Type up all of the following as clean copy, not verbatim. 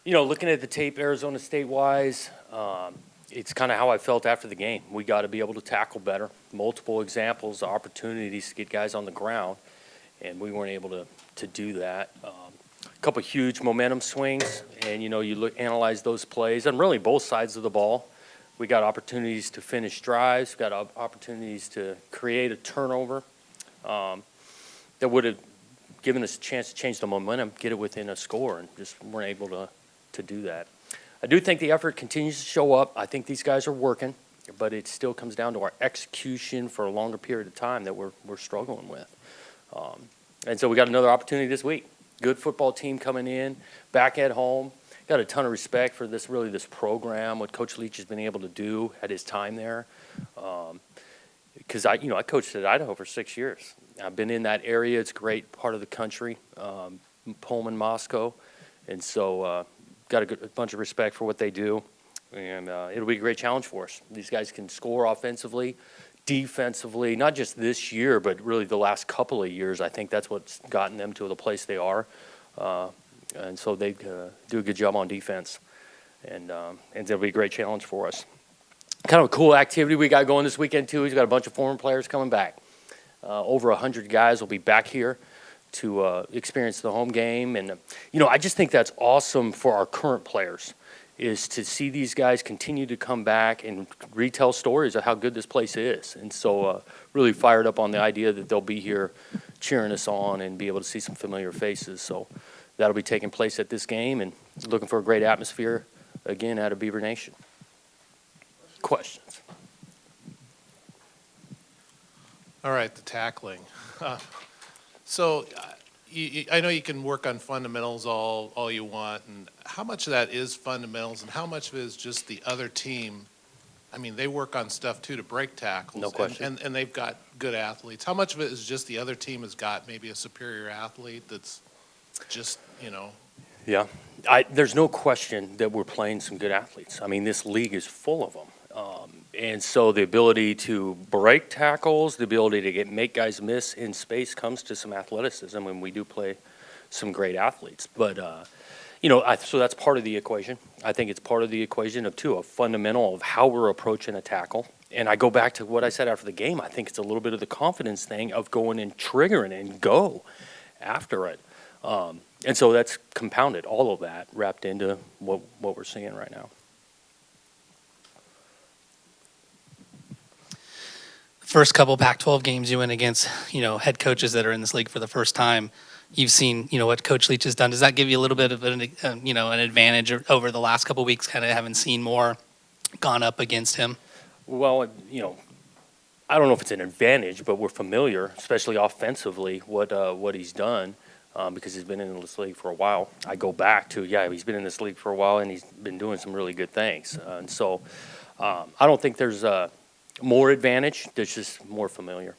Looking at the tape, Arizona State-wise, it's kind of how I felt after the game. We got to be able to tackle better. Multiple examples, opportunities to get guys on the ground, and we weren't able to do that. A couple huge momentum swings, and you analyze those plays, and really both sides of the ball. We got opportunities to finish drives, got opportunities to create a turnover that would have given us a chance to change the momentum, get it within a score, and just weren't able to do that. I do think the effort continues to show up. I think these guys are working, but it still comes down to our execution for a longer period of time that we're struggling with. And so we got another opportunity this week. Good football team coming in, back at home. Got a ton of respect for this program, what Coach Leach has been able to do at his time there. Because I coached at Idaho for 6 years. I've been in that area. It's a great part of the country, Pullman, Moscow, and so got a bunch of respect for what they do, and it'll be a great challenge for us. These guys can score offensively, defensively, not just this year, but really the last couple of years. I think that's what's gotten them to the place they are, and so they do a good job on defense, and it'll be a great challenge for us. Kind of a cool activity we got going this weekend too. We've got a bunch of former players coming back. Over 100 guys will be back here to experience the home game, and I just think that's awesome for our current players, is to see these guys continue to come back and retell stories of how good this place is. And so really fired up on the idea that they'll be here cheering us on and be able to see some familiar faces. So that'll be taking place at this game, and looking for a great atmosphere again out of Beaver Nation. Questions? All right, the tackling. So I know you can work on fundamentals all you want, and how much of that is fundamentals, and how much of it is just the other team? I mean, they work on stuff too to break tackles. No question. And they've got good athletes. How much of it is just the other team has got maybe a superior athlete that's just, Yeah, there's no question that we're playing some good athletes. I mean, this league is full of them. And so the ability to break tackles, the ability to make guys miss in space comes to some athleticism, and we do play some great athletes. But, so that's part of the equation. I think it's part of the equation of a fundamental of how we're approaching a tackle. And I go back to what I said after the game. I think it's a little bit of the confidence thing of going and triggering and go after it. And so that's compounded, all of that wrapped into what we're seeing right now. First couple Pac-12 games you win against, head coaches that are in this league for the first time. You've seen, what Coach Leach has done. Does that give you a little bit of an advantage over the last couple weeks, kind of having seen more gone up against him? Well, I don't know if it's an advantage, but we're familiar, especially offensively, what he's done because he's been in this league for a while. I go back to, he's been in this league for a while, and he's been doing some really good things. And so I don't think there's more advantage. There's just more familiar.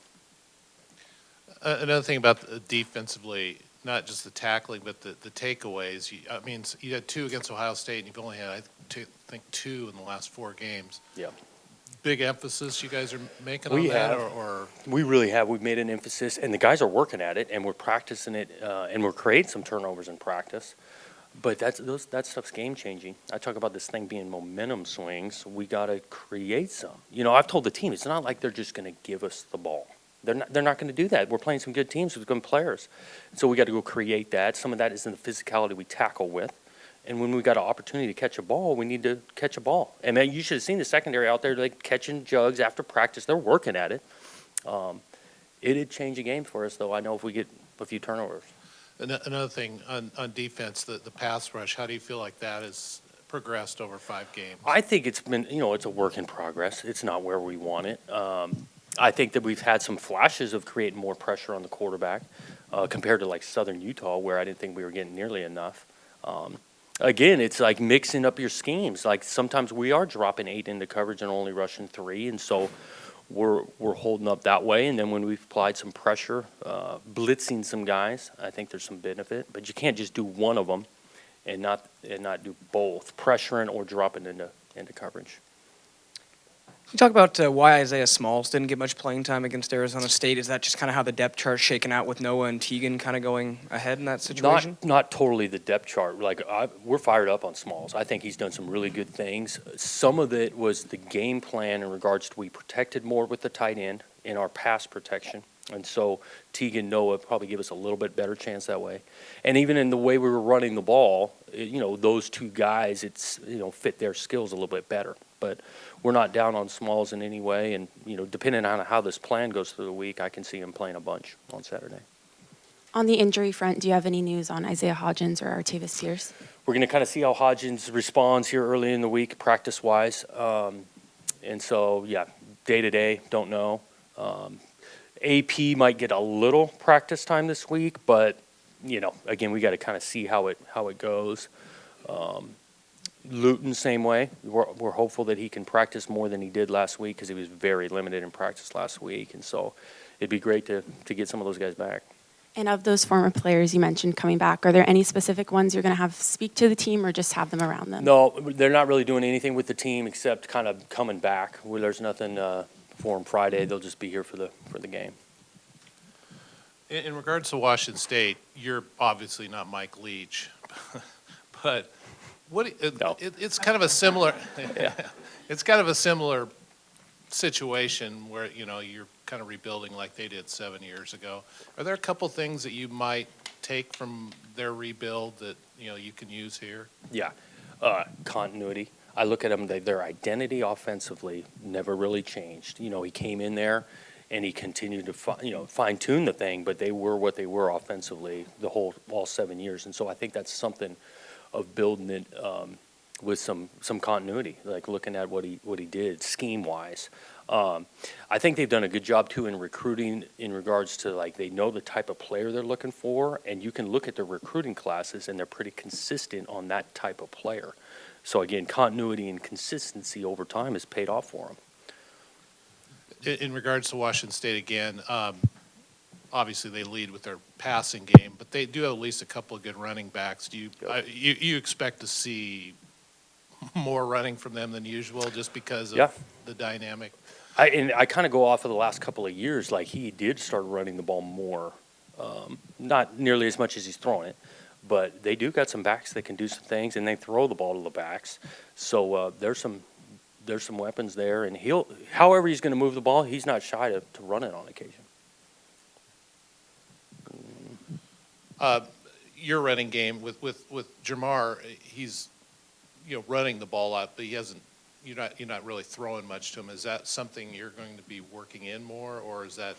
Another thing about defensively, not just the tackling, but the takeaways. You had 2 against Ohio State, and you've only had, I think, 2 in the last 4 games. Yeah. Big emphasis you guys are making on that? Or We really have. We've made an emphasis, and the guys are working at it, and we're practicing it, and we're creating some turnovers in practice. But that stuff's game-changing. I talk about this thing being momentum swings. We got to create some. I've told the team, it's not like they're just going to give us the ball. They're not going to do that. We're playing some good teams with good players. So we got to go create that. Some of that is in the physicality we tackle with. And when we got an opportunity to catch a ball, we need to catch a ball. And man, you should have seen the secondary out there, like catching jugs after practice. They're working at it. It'd change a game for us, though, I know, if we get a few turnovers. Another thing on defense, the pass rush, how do you feel like that has progressed over 5 games? I think it's been, it's a work in progress. It's not where we want it. I think that we've had some flashes of creating more pressure on the quarterback compared to like Southern Utah, where I didn't think we were getting nearly enough. Again, it's like mixing up your schemes. Like sometimes we are dropping 8 into coverage and only rushing 3, and so we're holding up that way. And then when we've applied some pressure, blitzing some guys, I think there's some benefit. But you can't just do one of them and not do both, pressuring or dropping into coverage. you talk about why Isaiah Smalls didn't get much playing time against Arizona State? Is that just kind of how the depth chart's shaken out with Noah and Teagan kind of going ahead in that situation? Not totally the depth chart. We're fired up on Smalls. I think he's done some really good things. Some of it was the game plan in regards to we protected more with the tight end in our pass protection. And so Teagan, Noah probably give us a little bit better chance that way. And even in the way we were running the ball, those two guys, fit their skills a little bit better. But we're not down on Smalls in any way. And, depending on how this plan goes through the week, I can see him playing a bunch on Saturday. On the injury front, do you have any news on Isaiah Hodgins or Artavis Sears? We're going to kind of see how Hodgins responds here early in the week, practice-wise. And so, day to day, don't know. AP might get a little practice time this week, but, again, we got to kind of see how it goes. Luton, same way. We're hopeful that he can practice more than he did last week because he was very limited in practice last week. And so it'd be great to get some of those guys back. And of those former players you mentioned coming back, are there any specific ones you're going to have speak to the team or just have them around them? No, they're not really doing anything with the team except kind of coming back. There's nothing for them Friday. They'll just be here for the game. In regards to Washington State, you're obviously not Mike Leach, but No. it's kind of a similar, Yeah. it's kind of a similar situation where, you're kind of rebuilding like they did 7 years ago. Are there a couple things that you might take from their rebuild that, you can use here? Yeah, continuity. I look at them, their identity offensively never really changed. He came in there and he continued to fine-tune the thing, but they were what they were offensively all 7 years. And so I think that's something of building it with some continuity, like looking at what he did scheme-wise. I think they've done a good job, too, in recruiting in regards to, they know the type of player they're looking for, and you can look at their recruiting classes, and they're pretty consistent on that type of player. So, again, continuity and consistency over time has paid off for them. In regards to Washington State again, obviously they lead with their passing game, but they do have at least a couple of good running backs. Do you expect to see more running from them than usual just because of the dynamic? I kind of go off of the last couple of years. He did start running the ball more, not nearly as much as he's throwing it, but they do got some backs that can do some things, and they throw the ball to the backs. So there's some weapons there, and however he's going to move the ball, he's not shy to run it on occasion. Your running game with Jamar, he's running the ball out, but you're not really throwing much to him. Is that something you're going to be working in more, or is that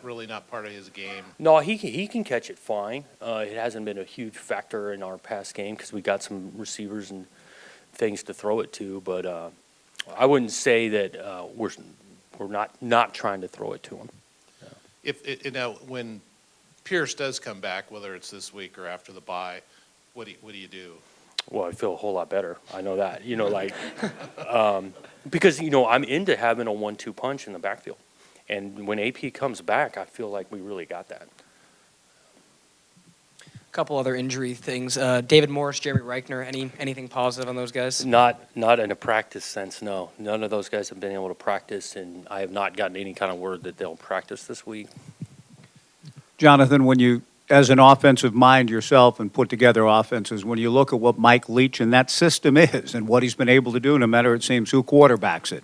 really not part of his game? No, he can catch it fine. It hasn't been a huge factor in our past game because we got some receivers and things to throw it to, but I wouldn't say that we're not trying to throw it to him. Now when Pierce does come back, whether it's this week or after the bye, what do you do? Well, I feel a whole lot better. I know that, because, I'm into having a 1-2 punch in the backfield. And when AP comes back, I feel like we really got that. A couple other injury things. David Morris, Jeremy Reichner, anything positive on those guys? Not in a practice sense, no. None of those guys have been able to practice, and I have not gotten any kind of word that they'll practice this week. Jonathan, when you, as an offensive mind yourself and put together offenses, when you look at what Mike Leach and that system is and what he's been able to do, no matter it seems who quarterbacks it,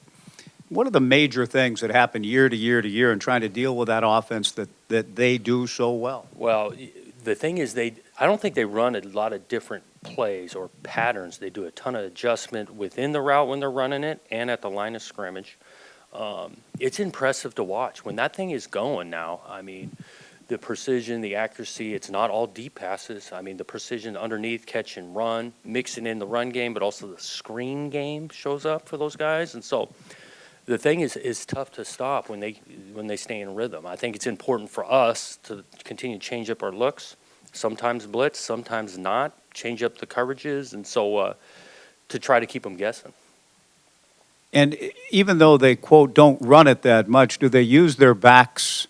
what are the major things that happen year to year to year in trying to deal with that offense that they do so well? Well, the thing is I don't think they run a lot of different plays or patterns. They do a ton of adjustment within the route when they're running it and at the line of scrimmage. It's impressive to watch. When that thing is going now, the precision, the accuracy, it's not all deep passes. The precision underneath, catch and run, mixing in the run game, but also the screen game shows up for those guys. And so the thing is tough to stop when they stay in rhythm. I think it's important for us to continue to change up our looks, sometimes blitz, sometimes not, change up the coverages, and so to try to keep them guessing. And even though they, quote, don't run it that much, do they use their backs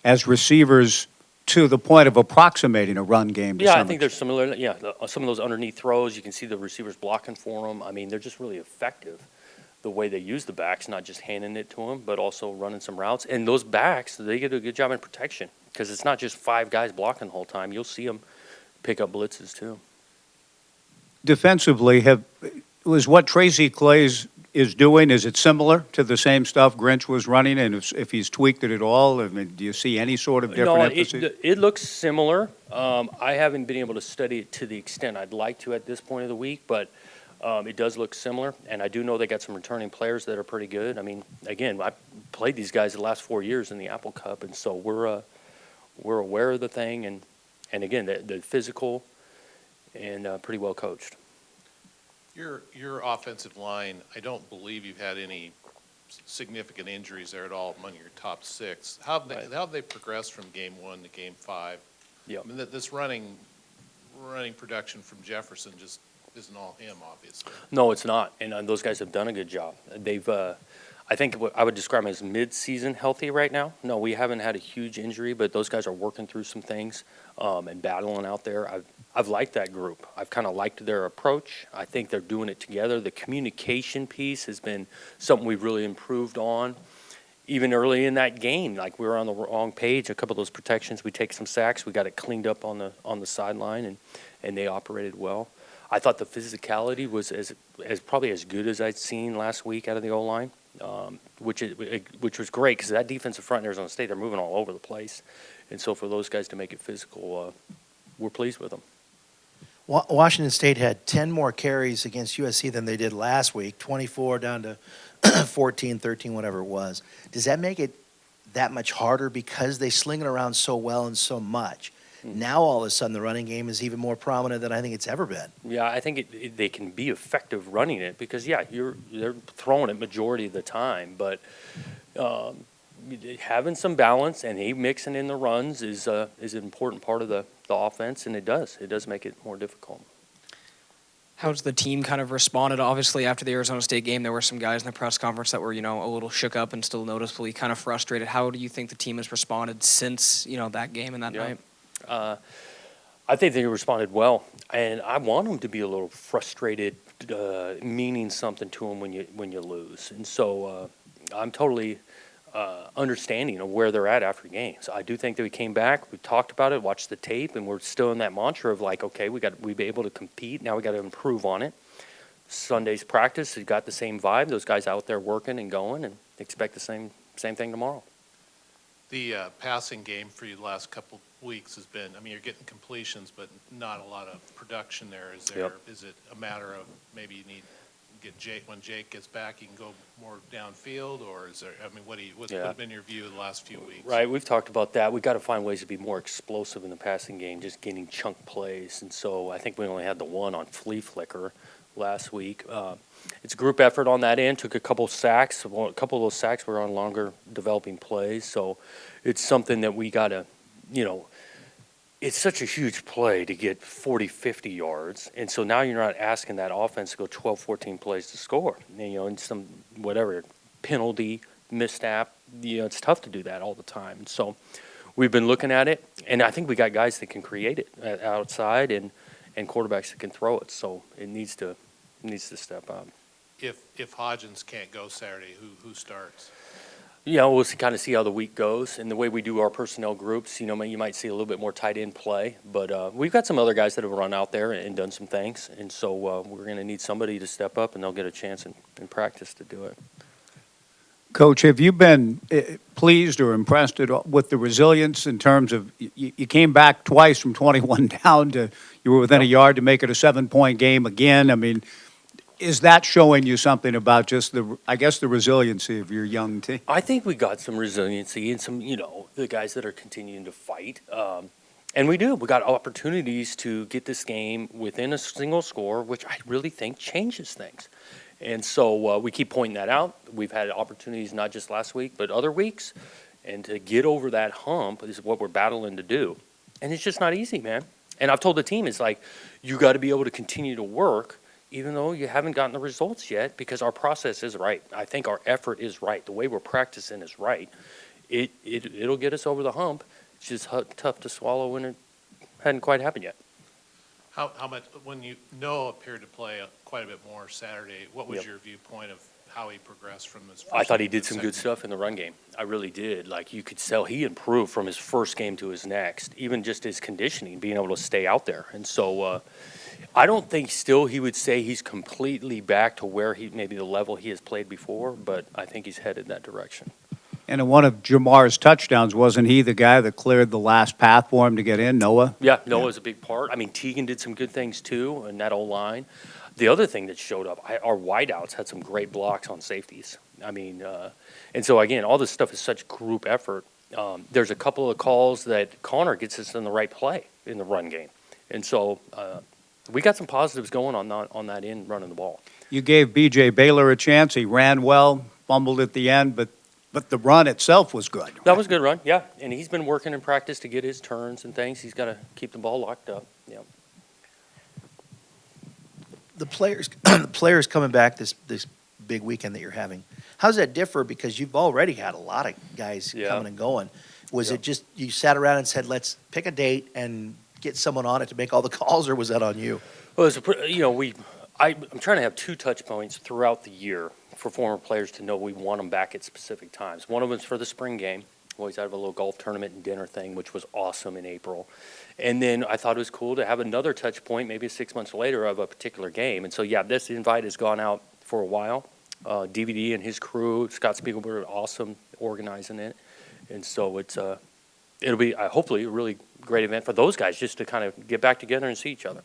as receivers to the point of approximating a run game? Yeah, I think they're similar. Yeah, some of those underneath throws, you can see the receivers blocking for them. They're just really effective. the way they use the backs, not just handing it to them, but also running some routes. And those backs, they get a good job in protection because it's not just 5 guys blocking the whole time. You'll see them pick up blitzes too. Defensively, was what Tracy Claeys is doing, is it similar to the same stuff Grinch was running? And if he's tweaked it at all, I mean, do you see any sort of different No, emphasis? it looks similar. I haven't been able to study it to the extent I'd like to at this point of the week, but it does look similar. And I do know they got some returning players that are pretty good. I mean, again, I played these guys the last 4 years in the Apple Cup, and so we're aware of the thing. And again, the physical and pretty well coached. Your offensive line, I don't believe you've had any significant injuries there at all among your top 6. How have they progressed from game 1 to game 5? Yep. I mean, this running production from Jefferson just isn't all him, obviously. No, it's not. And those guys have done a good job. They've, I think what I would describe them as mid-season healthy right now. No, we haven't had a huge injury, but those guys are working through some things and battling out there. I've liked that group. I've kind of liked their approach. I think they're doing it together. The communication piece has been something we've really improved on. Even early in that game, like we were on the wrong page, a couple of those protections, we take some sacks, we got it cleaned up on the sideline, and they operated well. I thought the physicality was as probably as good as I'd seen last week out of the O-line, which was great because that defensive front in Arizona State, they're moving all over the place. And so for those guys to make it physical, we're pleased with them. Washington State had 10 more carries against USC than they did last week, 24 down to 14, 13, whatever it was. Does that make it that much harder because they sling it around so well and so much? Now all of a sudden the running game is even more prominent than I think it's ever been. Yeah, I think they can be effective running it because, yeah, they're throwing it majority of the time, but having some balance and mixing in the runs is an important part of the offense, and it does make it more difficult. How's the team kind of responded? Obviously, after the Arizona State game, there were some guys in the press conference that were, a little shook up and still noticeably kind of frustrated. How do you think the team has responded since, that game and that night? I think they responded well, and I want them to be a little frustrated, meaning something to them when you lose. And so I'm totally understanding of where they're at after games. I do think that we came back, we talked about it, watched the tape, and we're still in that mantra of like, okay, we've been able to compete. Now we got to improve on it. Sunday's practice, it got the same vibe. Those guys out there working and going, and expect the same thing tomorrow. The passing game for you the last couple weeks has been, I mean, you're getting completions, but not a lot of production there. Is it a matter of maybe you need to get Jake, when Jake gets back, you can go more downfield, or is there, I mean, what's been your view the last few weeks? Right, we've talked about that. We've got to find ways to be more explosive in the passing game, just getting chunk plays. And so I think we only had the one on flea flicker last week. It's a group effort on that end. Took a couple sacks. Well, a couple of those sacks were on longer developing plays. So it's something that we got to, it's such a huge play to get 40, 50 yards. And so now you're not asking that offense to go 12, 14 plays to score. And, some whatever, penalty, misstep, it's tough to do that all the time. So we've been looking at it, and I think we got guys that can create it outside and quarterbacks that can throw it. So it needs to step up. If Hodgins can't go Saturday, who starts? We'll kind of see how the week goes. And the way we do our personnel groups, you might see a little bit more tight end play. But we've got some other guys that have run out there and done some things. And so we're going to need somebody to step up, and they'll get a chance in practice to do it. Coach, have you been pleased or impressed with the resilience in terms of you came back twice from 21 down to you were within a yard to make it a 7-point game again? I mean, is that showing you something about just the resiliency of your young team? I think we got some resiliency and some, the guys that are continuing to fight. And we do. We got opportunities to get this game within a single score, which I really think changes things. And so we keep pointing that out. We've had opportunities not just last week, but other weeks. And to get over that hump is what we're battling to do. And it's just not easy, man. And I've told the team, it's like, you got to be able to continue to work even though you haven't gotten the results yet, because our process is right. I think our effort is right. The way we're practicing is right. It'll get us over the hump. It's just tough to swallow when it hadn't quite happened yet. How much, when Noah appeared to play quite a bit more Saturday, what was your viewpoint of how he progressed from his first I thought he game to did the some good second. stuff in the run game. I really did. Like, you could tell he improved from his first game to his next, even just his conditioning, being able to stay out there. And so I don't think still he would say he's completely back to where maybe the level he has played before, but I think he's headed that direction. And in one of Jamar's touchdowns, wasn't he the guy that cleared the last path for him to get in, Noah? Yeah, Noah's a big part. I mean, Teagan did some good things too, and that O-line. The other thing that showed up, our wideouts had some great blocks on safeties. I mean, and so again, all this stuff is such group effort. There's a couple of calls that Connor gets us in the right play in the run game. And so we got some positives going on that end running the ball. You gave B.J. Baylor a chance. He ran well, fumbled at the end, but the run itself was good. That was a good run, yeah. And he's been working in practice to get his turns and things. He's got to keep the ball locked up. Yeah. The players coming back this big weekend that you're having, how does that differ? Because you've already had a lot of guys Yeah. coming and going. Was Yeah. it just you sat around and said, let's pick a date and get someone on it to make all the calls, or was that on you? Well, I'm trying to have 2 touch points throughout the year for former players to know we want them back at specific times. One of them's for the spring game. We always have a little golf tournament and dinner thing, which was awesome in April. And then I thought it was cool to have another touch point, maybe 6 months later, of a particular game. And so, yeah, this invite has gone out for a while. DVD and his crew, Scott Spiegelberg, are awesome organizing it. And so it'll be hopefully a really great event for those guys just to kind of get back together and see each other.